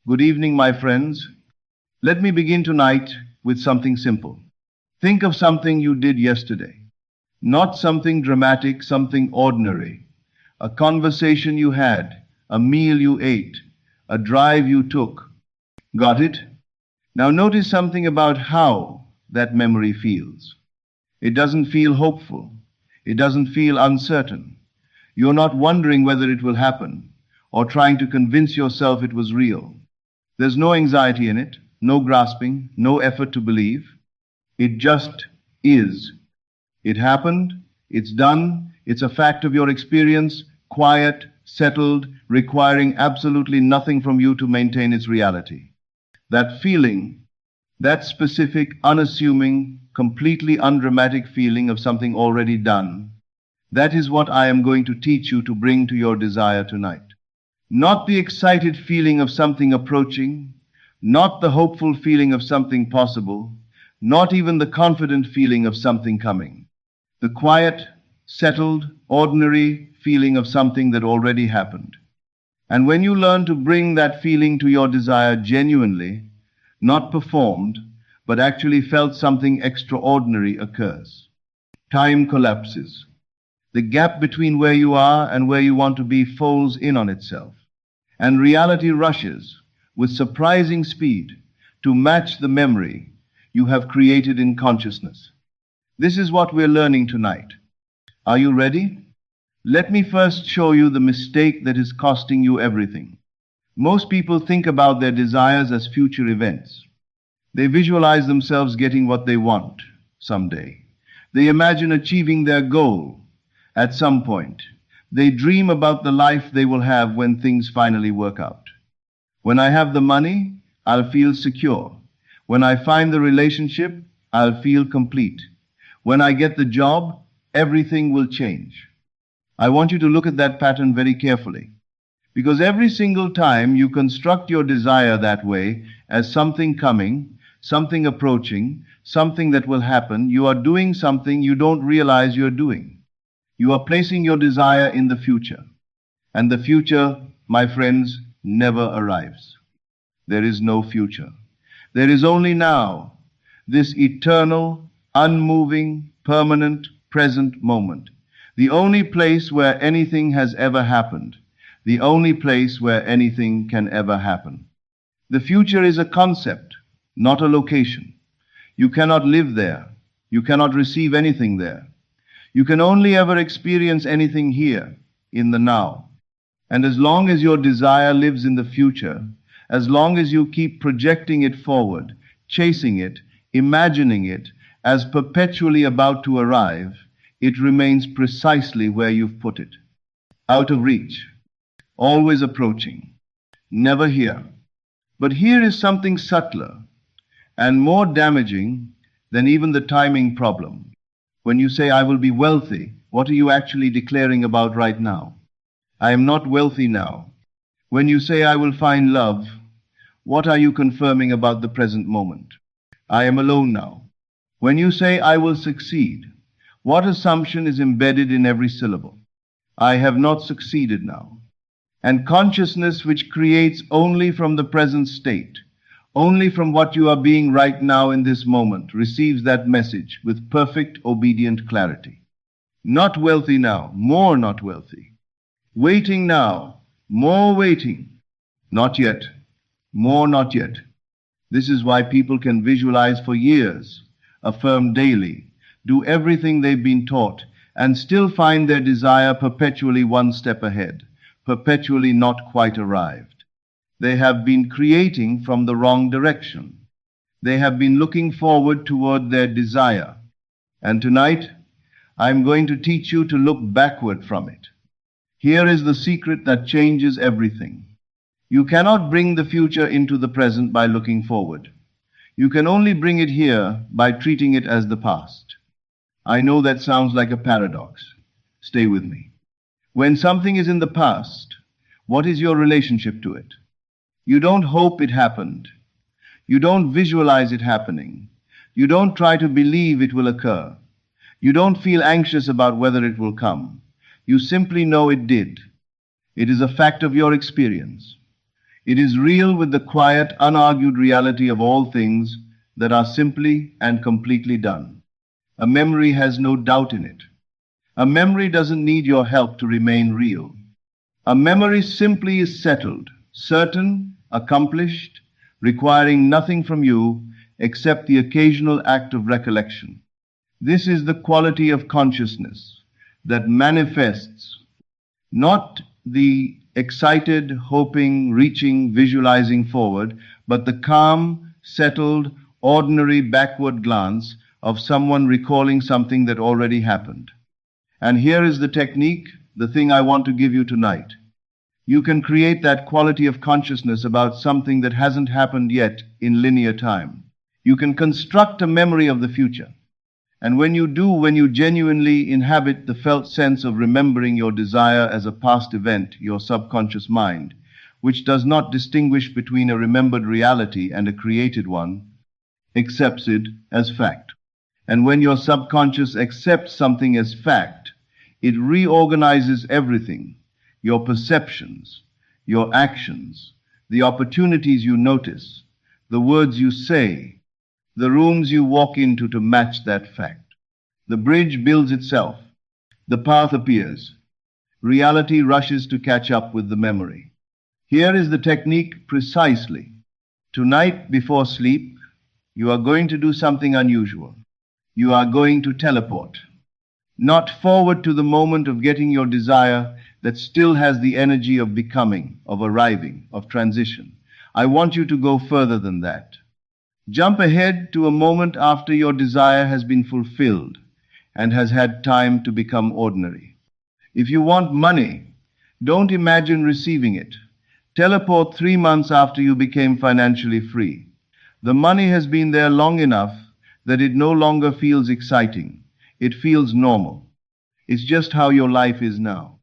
Good evening, my friends. Let me begin tonight with something simple. Think of something you did yesterday. Not something dramatic, something ordinary. A conversation you had, a meal you ate, a drive you took. Got it? Now notice something about how that memory feels. It doesn't feel hopeful. It doesn't feel uncertain. You're not wondering whether it will happen or trying to convince yourself it was real. There's no anxiety in it, no grasping, no effort to believe. It just is. It happened, it's done, it's a fact of your experience, quiet, settled, requiring absolutely nothing from you to maintain its reality. That feeling, that specific, unassuming, completely undramatic feeling of something already done, that is what I am going to teach you to bring to your desire tonight. Not the excited feeling of something approaching, not the hopeful feeling of something possible, not even the confident feeling of something coming. The quiet, settled, ordinary feeling of something that already happened. And when you learn to bring that feeling to your desire genuinely, not performed, but actually felt, something extraordinary occurs. Time collapses. The gap between where you are and where you want to be folds in on itself, and reality rushes with surprising speed to match the memory you have created in consciousness. This is what we're learning tonight. Are you ready? Let me first show you the mistake that is costing you everything. Most people think about their desires as future events. They visualize themselves getting what they want someday. They imagine achieving their goal at some point. They dream about the life they will have when things finally work out. When I have the money, I'll feel secure. When I find the relationship, I'll feel complete. When I get the job, everything will change. I want you to look at that pattern very carefully, because every single time you construct your desire that way, as something coming, something approaching, something that will happen, you are doing something you don't realize you're doing. You are placing your desire in the future. And the future, my friends, never arrives. There is no future. There is only now, this eternal, unmoving, permanent, present moment. The only place where anything has ever happened. The only place where anything can ever happen. The future is a concept, not a location. You cannot live there. You cannot receive anything there. You can only ever experience anything here, in the now. And as long as your desire lives in the future, as long as you keep projecting it forward, chasing it, imagining it, as perpetually about to arrive, it remains precisely where you've put it. Out of reach, always approaching, never here. But here is something subtler and more damaging than even the timing problem. When you say, I will be wealthy, what are you actually declaring about right now? I am not wealthy now. When you say, I will find love, what are you confirming about the present moment? I am alone now. When you say, I will succeed, what assumption is embedded in every syllable? I have not succeeded now. And consciousness, which creates only from the present state, only from what you are being right now in this moment, receives that message with perfect, obedient clarity. Not wealthy now, more not wealthy. Waiting now, more waiting. Not yet, more not yet. This is why people can visualize for years, affirm daily, do everything they've been taught, and still find their desire perpetually one step ahead, perpetually not quite arrived. They have been creating from the wrong direction. They have been looking forward toward their desire. And tonight, I'm going to teach you to look backward from it. Here is the secret that changes everything. You cannot bring the future into the present by looking forward. You can only bring it here by treating it as the past. I know that sounds like a paradox. Stay with me. When something is in the past, what is your relationship to it? You don't hope it happened. You don't visualize it happening. You don't try to believe it will occur. You don't feel anxious about whether it will come. You simply know it did. It is a fact of your experience. It is real with the quiet, unargued reality of all things that are simply and completely done. A memory has no doubt in it. A memory doesn't need your help to remain real. A memory simply is settled, certain, accomplished, requiring nothing from you except the occasional act of recollection. This is the quality of consciousness that manifests not the excited, hoping, reaching, visualizing forward, but the calm, settled, ordinary backward glance of someone recalling something that already happened. And here is the technique, the thing I want to give you tonight. You can create that quality of consciousness about something that hasn't happened yet in linear time. You can construct a memory of the future. And when you genuinely inhabit the felt sense of remembering your desire as a past event, your subconscious mind, which does not distinguish between a remembered reality and a created one, accepts it as fact. And when your subconscious accepts something as fact, it reorganizes everything, your perceptions, your actions, the opportunities you notice, the words you say, the rooms you walk into to match that fact. The bridge builds itself. The path appears. Reality rushes to catch up with the memory. Here is the technique precisely. Tonight before sleep, you are going to do something unusual. You are going to teleport. Not forward to the moment of getting your desire that still has the energy of becoming, of arriving, of transition. I want you to go further than that. Jump ahead to a moment after your desire has been fulfilled and has had time to become ordinary. If you want money, don't imagine receiving it. Teleport 3 months after you became financially free. The money has been there long enough that it no longer feels exciting. It feels normal. It's just how your life is now.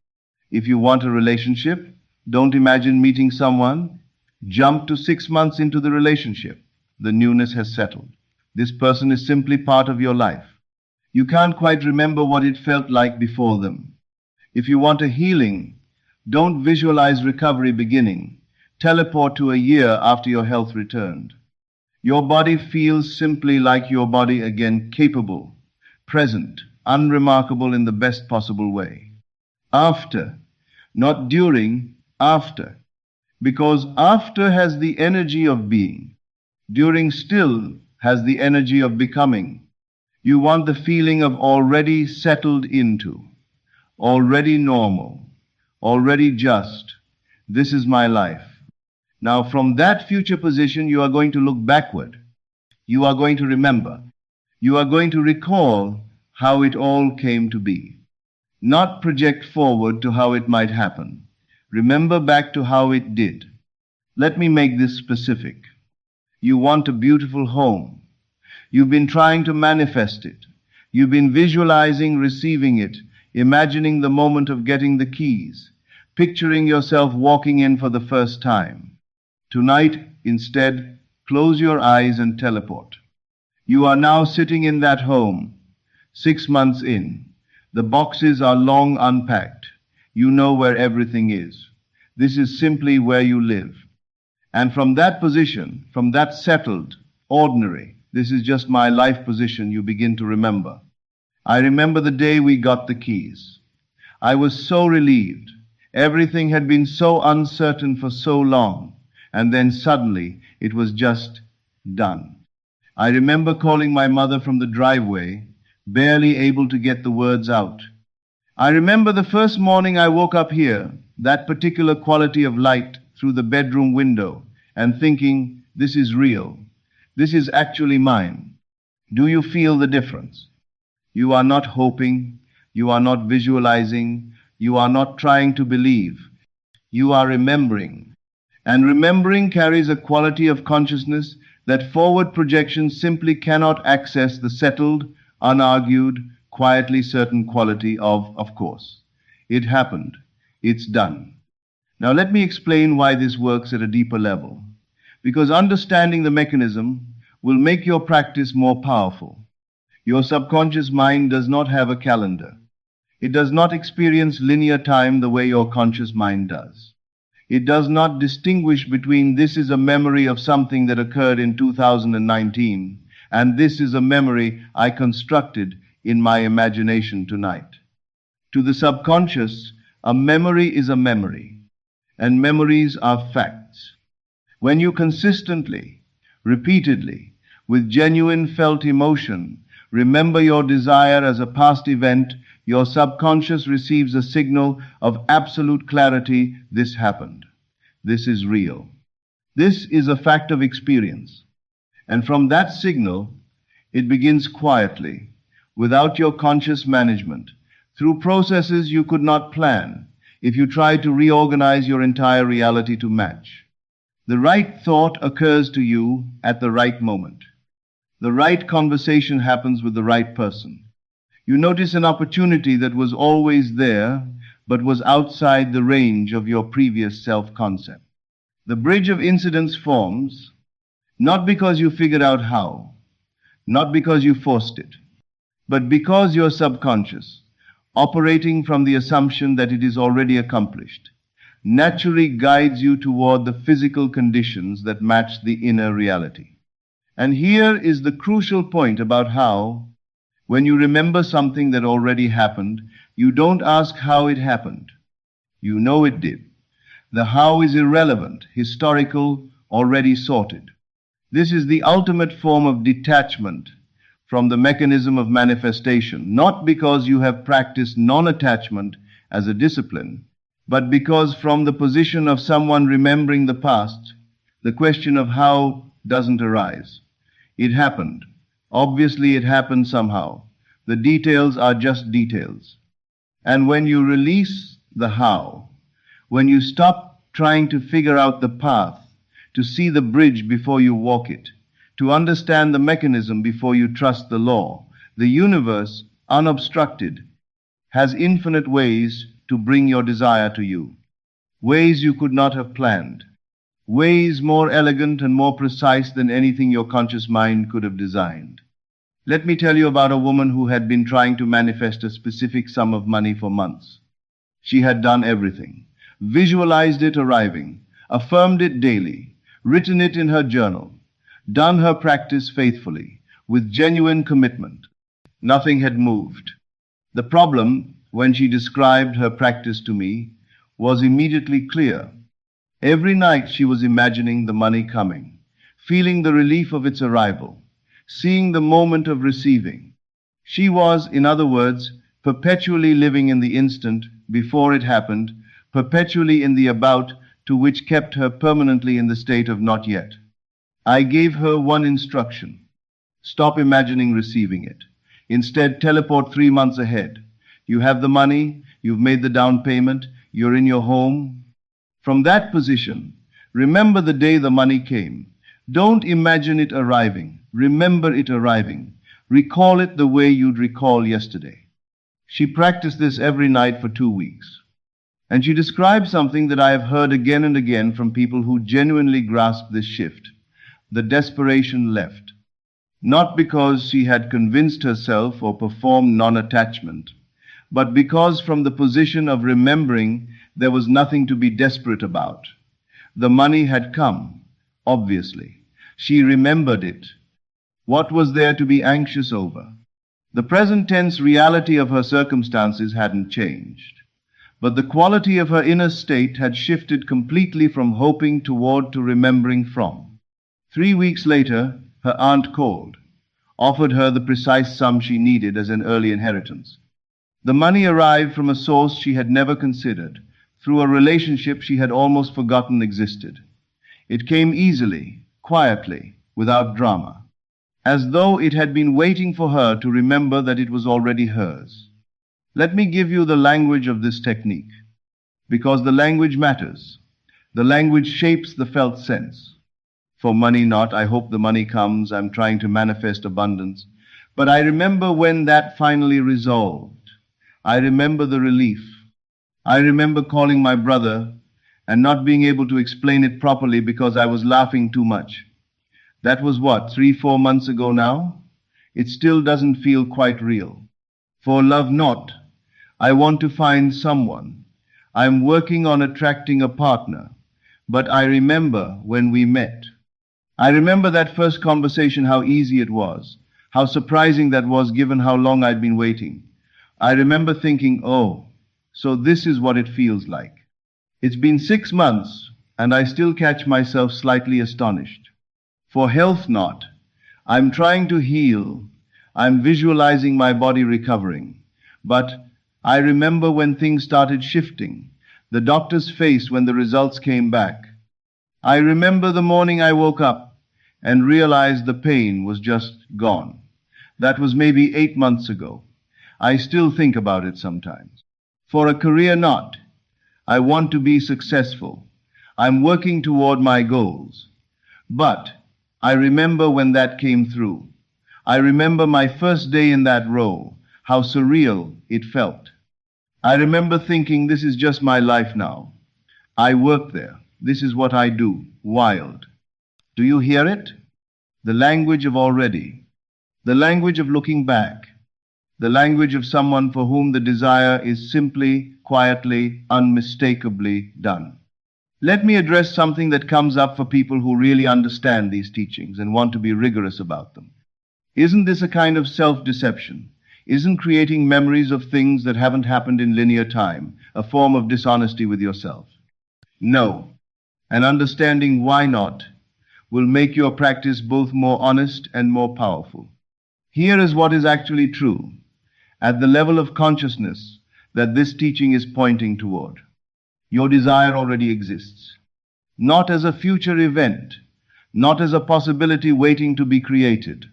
If you want a relationship, don't imagine meeting someone. Jump to 6 months into the relationship. The newness has settled. This person is simply part of your life. You can't quite remember what it felt like before them. If you want a healing, don't visualize recovery beginning. Teleport to a year after your health returned. Your body feels simply like your body again, capable, present, unremarkable in the best possible way. After, not during, after. Because after has the energy of being. During still has the energy of becoming. You want the feeling of already settled into, already normal, already just. This is my life. Now from that future position, you are going to look backward. You are going to remember. You are going to recall how it all came to be. Not project forward to how it might happen. Remember back to how it did. Let me make this specific. You want a beautiful home. You've been trying to manifest it. You've been visualizing receiving it, imagining the moment of getting the keys, picturing yourself walking in for the first time. Tonight, instead, close your eyes and teleport. You are now sitting in that home, 6 months in. The boxes are long unpacked. You know where everything is. This is simply where you live. And from that position, from that settled, ordinary, this is just my life position, you begin to remember. I remember the day we got the keys. I was so relieved. Everything had been so uncertain for so long, and then suddenly it was just done. I remember calling my mother from the driveway, barely able to get the words out. I remember the first morning I woke up here, that particular quality of light through the bedroom window, and thinking, this is real. This is actually mine. Do you feel the difference? You are not hoping. You are not visualizing. You are not trying to believe. You are remembering. And remembering carries a quality of consciousness that forward projection simply cannot access the settled, unargued, quietly certain quality of course. It happened. It's done. Now let me explain why this works at a deeper level. Because understanding the mechanism will make your practice more powerful. Your subconscious mind does not have a calendar. It does not experience linear time the way your conscious mind does. It does not distinguish between this is a memory of something that occurred in 2019 and this is a memory I constructed in my imagination tonight. To the subconscious, a memory is a memory, and memories are facts. When you consistently, repeatedly, with genuine felt emotion, remember your desire as a past event, your subconscious receives a signal of absolute clarity: this happened. This is real. This is a fact of experience. And from that signal, it begins quietly, without your conscious management, through processes you could not plan if you tried to reorganize your entire reality to match. The right thought occurs to you at the right moment. The right conversation happens with the right person. You notice an opportunity that was always there, but was outside the range of your previous self-concept. The bridge of incidents forms, not because you figured out how, not because you forced it, but because your subconscious, operating from the assumption that it is already accomplished, naturally guides you toward the physical conditions that match the inner reality. And here is the crucial point about how, when you remember something that already happened, you don't ask how it happened. You know it did. The how is irrelevant, historical, already sorted. This is the ultimate form of detachment from the mechanism of manifestation, not because you have practiced non-attachment as a discipline, but because from the position of someone remembering the past, the question of how doesn't arise. It happened. Obviously it happened somehow. The details are just details. And when you release the how, when you stop trying to figure out the path, to see the bridge before you walk it, to understand the mechanism before you trust the law, the universe, unobstructed, has infinite ways to bring your desire to you. Ways you could not have planned. Ways more elegant and more precise than anything your conscious mind could have designed. Let me tell you about a woman who had been trying to manifest a specific sum of money for months. She had done everything, visualized it arriving, affirmed it daily, written it in her journal, done her practice faithfully, with genuine commitment. Nothing had moved. The problem, when she described her practice to me, was immediately clear. Every night she was imagining the money coming, feeling the relief of its arrival, seeing the moment of receiving. She was, in other words, perpetually living in the instant before it happened, perpetually in the about, to which kept her permanently in the state of not yet. I gave her one instruction: stop imagining receiving it. Instead, teleport 3 months ahead. You have the money, you've made the down payment, you're in your home. From that position, remember the day the money came. Don't imagine it arriving. Remember it arriving. Recall it the way you'd recall yesterday. She practiced this every night for 2 weeks. And she described something that I have heard again and again from people who genuinely grasped this shift. The desperation left. Not because she had convinced herself or performed non-attachment, but because from the position of remembering there was nothing to be desperate about. The money had come, obviously. She remembered it. What was there to be anxious over? The present tense reality of her circumstances hadn't changed, but the quality of her inner state had shifted completely from hoping toward to remembering from. 3 weeks later, her aunt called, offered her the precise sum she needed as an early inheritance. The money arrived from a source she had never considered, through a relationship she had almost forgotten existed. It came easily, quietly, without drama, as though it had been waiting for her to remember that it was already hers. Let me give you the language of this technique, because the language matters. The language shapes the felt sense. For money not, I hope the money comes, I'm trying to manifest abundance. But I remember when that finally resolved. I remember the relief. I remember calling my brother and not being able to explain it properly because I was laughing too much. That was what, 3-4 months ago now? It still doesn't feel quite real. For love not, I want to find someone. I'm working on attracting a partner. but I remember when we met. I remember that first conversation, how easy it was, how surprising that was given how long I'd been waiting. I remember thinking, oh, so this is what it feels like. It's been 6 months, and I still catch myself slightly astonished. For health not. I'm trying to heal. I'm visualizing my body recovering. But I remember when things started shifting, the doctor's face when the results came back. I remember the morning I woke up and realized the pain was just gone. That was maybe 8 months ago. I still think about it sometimes. For a career not. I want to be successful. I'm working toward my goals. But I remember when that came through. I remember my first day in that role, how surreal it felt. I remember thinking, this is just my life now. I work there. This is what I do. Wild. Do you hear it? The language of already. The language of looking back. The language of someone for whom the desire is simply, quietly, unmistakably done. Let me address something that comes up for people who really understand these teachings and want to be rigorous about them. Isn't this a kind of self-deception? Isn't creating memories of things that haven't happened in linear time a form of dishonesty with yourself? No. And understanding why not will make your practice both more honest and more powerful. Here is what is actually true at the level of consciousness that this teaching is pointing toward. Your desire already exists, not as a future event, not as a possibility waiting to be created,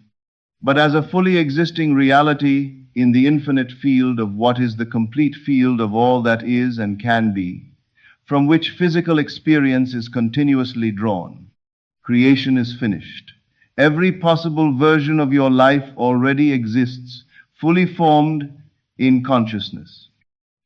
but as a fully existing reality in the infinite field of what is the complete field of all that is and can be, from which physical experience is continuously drawn. Creation is finished. Every possible version of your life already exists, fully formed in consciousness.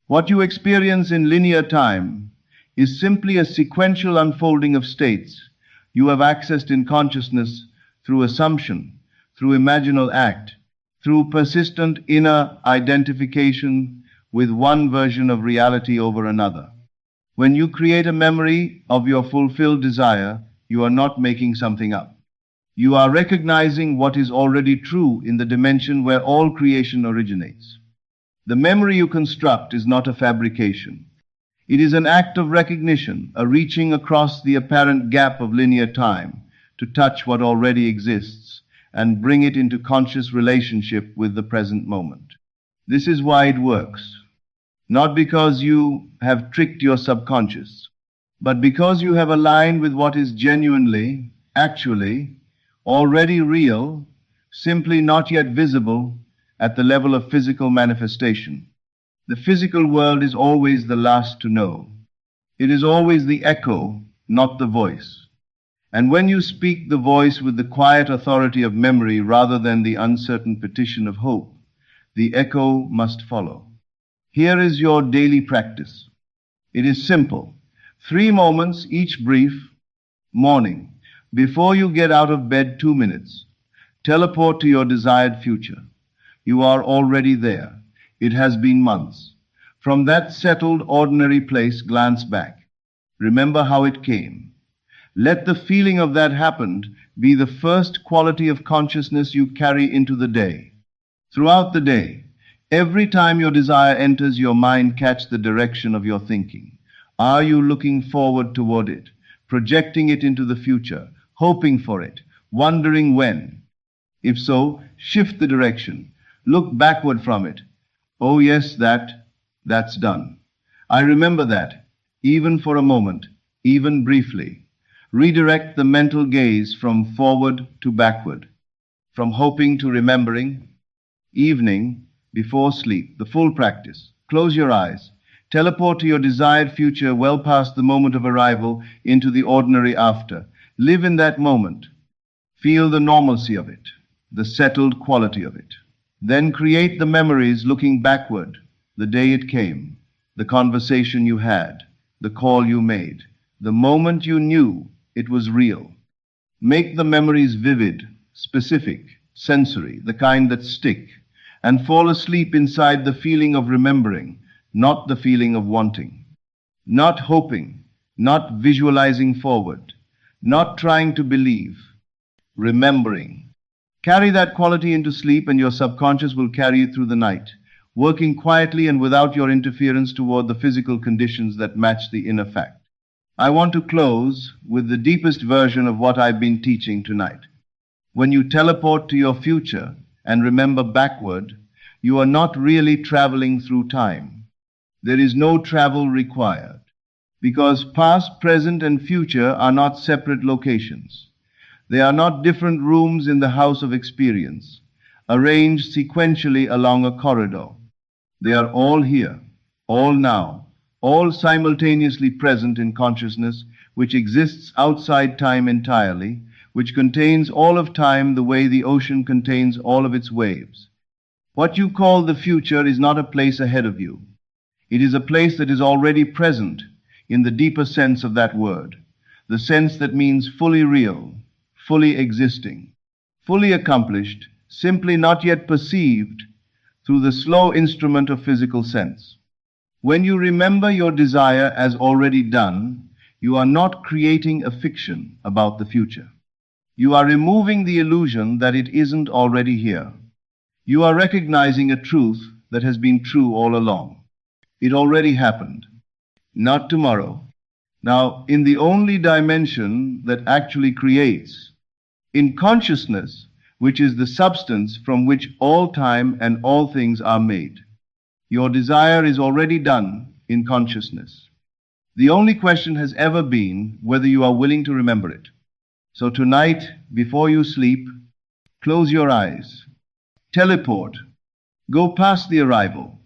What you experience in linear time is simply a sequential unfolding of states you have accessed in consciousness through assumption, through imaginal act, through persistent inner identification with one version of reality over another. When you create a memory of your fulfilled desire, you are not making something up. You are recognizing what is already true in the dimension where all creation originates. The memory you construct is not a fabrication. It is an act of recognition, a reaching across the apparent gap of linear time to touch what already exists and bring it into conscious relationship with the present moment. This is why it works. Not because you have tricked your subconscious, but because you have aligned with what is genuinely, actually, already real, simply not yet visible at the level of physical manifestation. The physical world is always the last to know. It is always the echo, not the voice. And when you speak the voice with the quiet authority of memory rather than the uncertain petition of hope, the echo must follow. Here is your daily practice. It is simple. 3 moments, each brief. Morning. Before you get out of bed, 2 minutes. Teleport to your desired future. You are already there. It has been months. From that settled, ordinary place, glance back. Remember how it came. Let the feeling of that happened be the first quality of consciousness you carry into the day. Throughout the day, every time your desire enters your mind, catch the direction of your thinking. Are you looking forward toward it, projecting it into the future, hoping for it, wondering when? If so, shift the direction. Look backward from it. Oh yes, that's done. I remember that, even for a moment, even briefly. Redirect the mental gaze from forward to backward, from hoping to remembering. Evening, before sleep, the full practice. Close your eyes. Teleport to your desired future well past the moment of arrival into the ordinary after. Live in that moment. Feel the normalcy of it, the settled quality of it. Then create the memories looking backward, the day it came, the conversation you had, the call you made, the moment you knew it was real. Make the memories vivid, specific, sensory, the kind that stick, and fall asleep inside the feeling of remembering, not the feeling of wanting. Not hoping, not visualizing forward, not trying to believe, remembering. Carry that quality into sleep, and your subconscious will carry it through the night, working quietly and without your interference toward the physical conditions that match the inner fact. I want to close with the deepest version of what I've been teaching tonight. When you teleport to your future and remember backward, you are not really traveling through time. There is no travel required, because past, present, and future are not separate locations. They are not different rooms in the house of experience, arranged sequentially along a corridor. They are all here, all now, all simultaneously present in consciousness, which exists outside time entirely, which contains all of time the way the ocean contains all of its waves. What you call the future is not a place ahead of you. It is a place that is already present in the deeper sense of that word, the sense that means fully real, fully existing, fully accomplished, simply not yet perceived through the slow instrument of physical sense. When you remember your desire as already done, you are not creating a fiction about the future. You are removing the illusion that it isn't already here. You are recognizing a truth that has been true all along. It already happened. Not tomorrow. Now, in the only dimension that actually creates, in consciousness, which is the substance from which all time and all things are made. Your desire is already done in consciousness. The only question has ever been whether you are willing to remember it. So tonight, before you sleep, close your eyes. Teleport. Go past the arrival,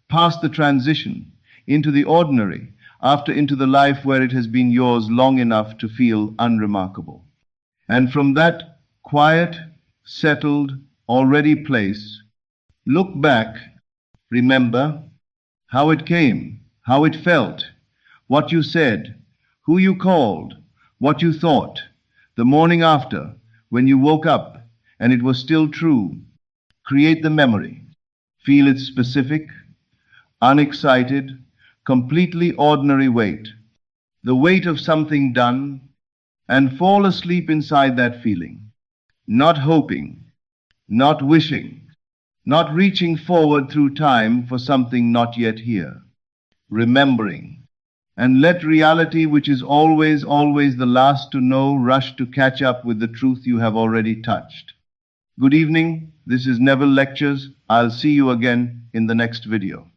past the transition, into the ordinary, after into the life where it has been yours long enough to feel unremarkable. And from that quiet, settled, already place, look back, remember how it came, how it felt, what you said, who you called, what you thought, the morning after, when you woke up and it was still true. Create the memory. Feel its specific, unexcited, completely ordinary weight, the weight of something done, and fall asleep inside that feeling, not hoping, not wishing, not reaching forward through time for something not yet here, remembering, and let reality, which is always, always the last to know, rush to catch up with the truth you have already touched. Good evening. This is Neville Lectures. I'll see you again in the next video.